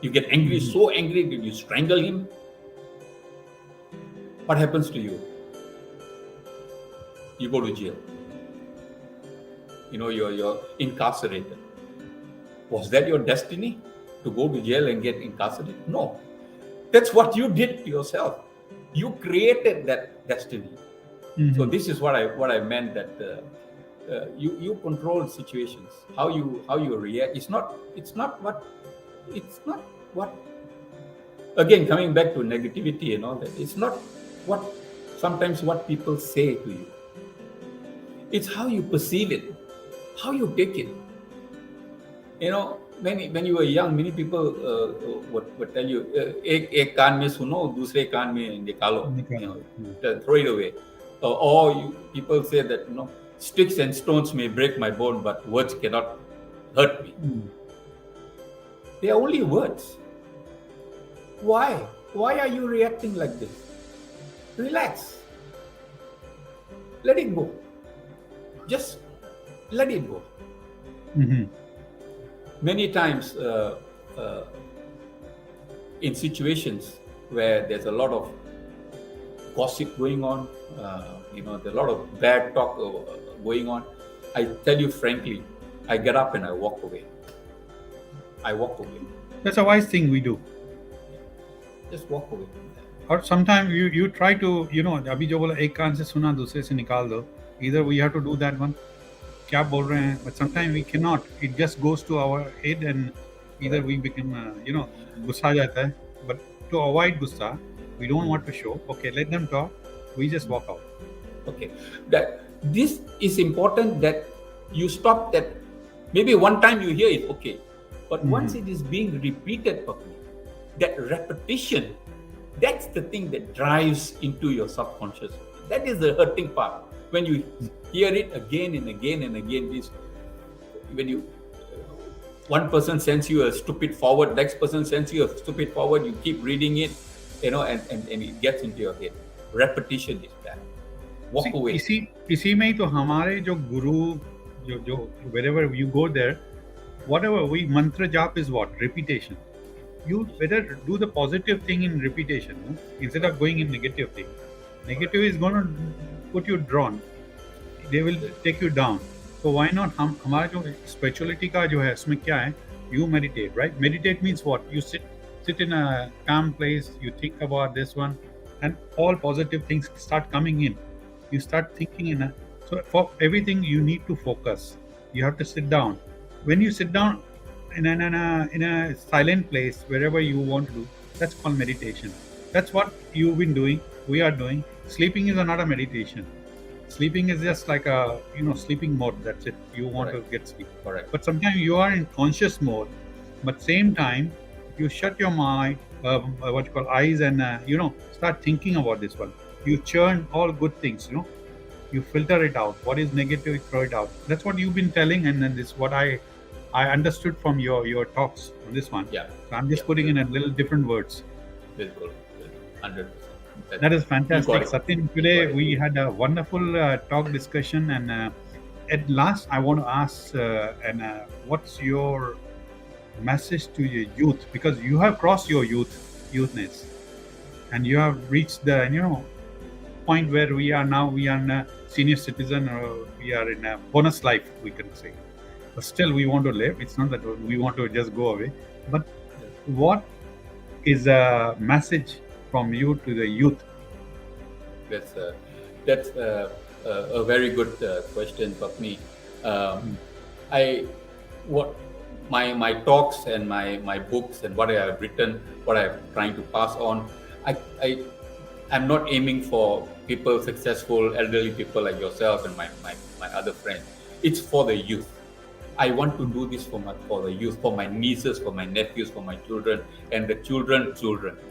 You get angry, Hmm. so angry that you strangle him. What happens to you? You go to jail. You're incarcerated. Was that your destiny to go to jail and get incarcerated? No. That's what you did to yourself. You created that destiny. So Hmm. this is what I meant, that you control situations. How you react. It's not what. Again, coming back to negativity and all that. It's not what sometimes what people say to you. It's how you perceive it, how you take it. When you were young, many people would tell you, एक कान में सुनो, दूसरे कान में निकालो, Nikalo. Hmm. throw it away. People say that, sticks and stones may break my bone, but words cannot hurt me. Hmm. They are only words. Why? Why are you reacting like this? Relax. Let it go. Just let it go. Hmm. Many times, uh, in situations where there's a lot of gossip going on, there's a lot of bad talk going on, I tell you frankly, I get up and I walk away. I walk away. That's a wise thing we do. Just walk away. और sometimes you try to अभी जो बोला एक कान से सुना दूसरे से निकाल दो. Either we have to do that one. क्या बोल रहे हैं? But sometimes we cannot. It just goes to our head and either Correct. we become गुस्सा आ जाता है. But to avoid गुस्सा, we don't want to show. Okay, let them talk. We just walk out. Okay. That this is important, that you stop that. Maybe one time you hear it, okay. But once it is being repeated properly, that repetition, that's the thing that drives into your subconscious. That is the hurting part. When you hear it again and again and again, when you one person sends you a stupid forward, next person sends you a stupid forward, you keep reading it, and it gets into your head. Repetition is bad. Walk See, away. इसी में ही तो हमारे जो गुरु जो wherever you go there, whatever we mantra jap is what repetition. You better do the positive thing in repetition, no? Instead of going in negative thing. Negative is going to put you down. They will take you down. So why not हम हमारा जो spirituality का जो है उसमें क्या है? You meditate, right? Meditate means what? You sit in a calm place. You think about this one, and all positive things start coming in. You start thinking so for everything you need to focus. You have to sit down. When you sit down in a silent place wherever you want to do, that's called meditation. That's what you've been doing. We are doing. Sleeping is not a meditation. Sleeping is just like a sleeping mode. That's it. You want Correct. to get sleep. Correct. But sometimes you are in conscious mode, but same time you shut your mind, what you call eyes, and start thinking about this one. You churn all good things. You filter it out. What is negative, you throw it out. That's what you've been telling, and then this what I understood from your talks on this one. Yeah. So I'm just Yeah. putting in a little different words. Bilkul. 100%. That is You fantastic, got it. Satin. You Today got it. we had a wonderful talk discussion, and at last I want to ask, what's your message to your youth? Because you have crossed your youth, youthness, and you have reached the point where we are now. We are in a senior citizen, or we are in a bonus life, we can say. But still, we want to live. It's not that we want to just go away. But what is a message from you to the youth? That's that's a very good question, Papni. Mm. I what my talks and my books and what I have written, what I'm trying to pass on. I'm not aiming for people, successful elderly people like yourself and my other friends. It's for the youth. I want to do this for the youth, for my nieces, for my nephews, for my children, and the children,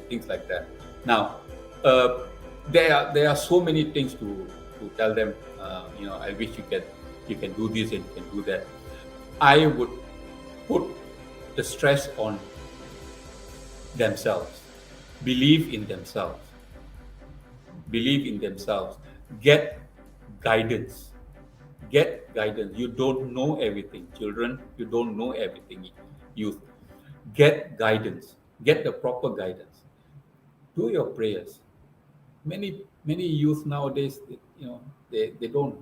things like that. Now, uh, there are so many things to tell them. I wish you can do this and you can do that. I would put the stress on themselves. Believe in themselves. Believe in themselves. Get guidance. Get guidance. You don't know everything, children. You don't know everything, youth. Get guidance. Get the proper guidance. Do your prayers. Many youth nowadays, they don't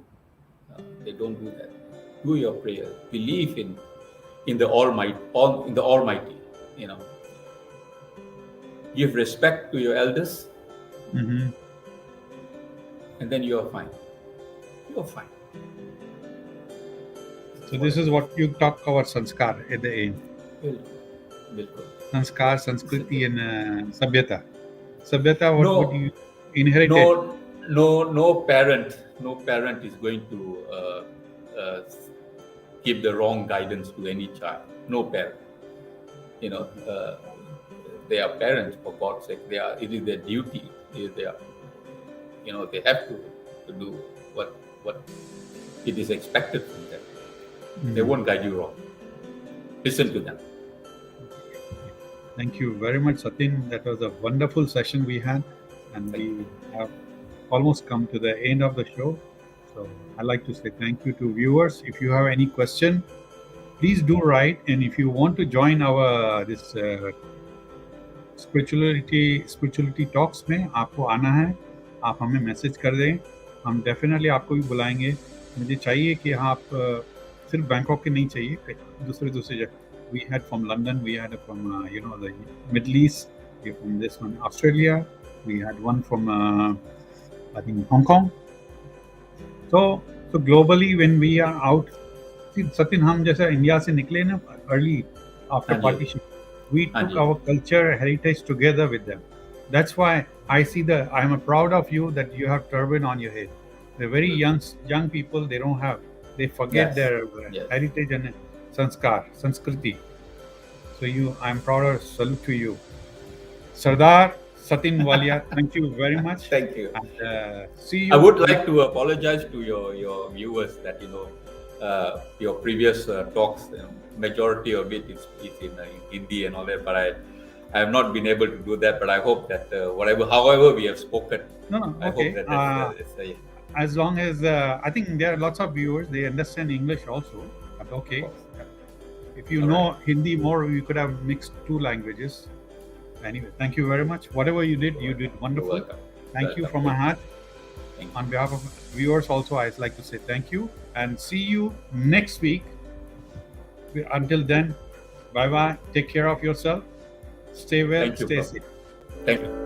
do that. Do your prayers. Believe in the Almighty. In the Almighty. You know, give respect to your elders, Mm-hmm. and then you are fine. You are fine. So this is what you talk about sanskar at the end. Bilkul. Bilkul. Sanskar, Sanskriti, and Sabhyata. Sabhyata, what would No, you inherit it? no parent is going to uh, give the wrong guidance to any child. No parent. You know, they are parents, for God's sake. It is their duty. It is their, they have to do what it is expected from them. They won't guide you wrong. Listen to them. Thank you very much, Satin. That was a wonderful session we had, and we have almost come to the end of the show. So I'd like to say thank you to viewers. If you have any question, please do write. And if you want to join our this spirituality talks में आपको आना है, आप हमें message कर दें, हम definitely आपको भी बुलाएंगे. मुझे चाहिए कि आप सिर्फ बैंकॉक के नहीं चाहिए, दूसरे जगह. We had from London, we had from the Middle East, we from this one Australia, we had one from I think Hong Kong. So globally when we are out, see, Satin, हम जैसा India से निकले ना early after partition, we took our culture heritage together with them. That's why I'm proud of you that you have turban on your head. The very young people, they forget their heritage and sanskar, Sanskriti. So I'm proud of, salute to you. Sardar Satin Walia, thank you very much. Thank you. And see you. I would like to apologize to your viewers that your previous talks, majority of it is in Hindi and all that, but I have not been able to do that. But I hope that however we have spoken, I hope that as long as I think there are lots of viewers, they understand English also. But okay, if you know Hindi more, you could have mixed two languages. Anyway, thank you very much. Whatever you did wonderful. Thank you from my heart. On behalf of viewers also, I'd like to say thank you and see you next week. Until then, bye-bye. Take care of yourself. Stay well, stay safe. Thank you.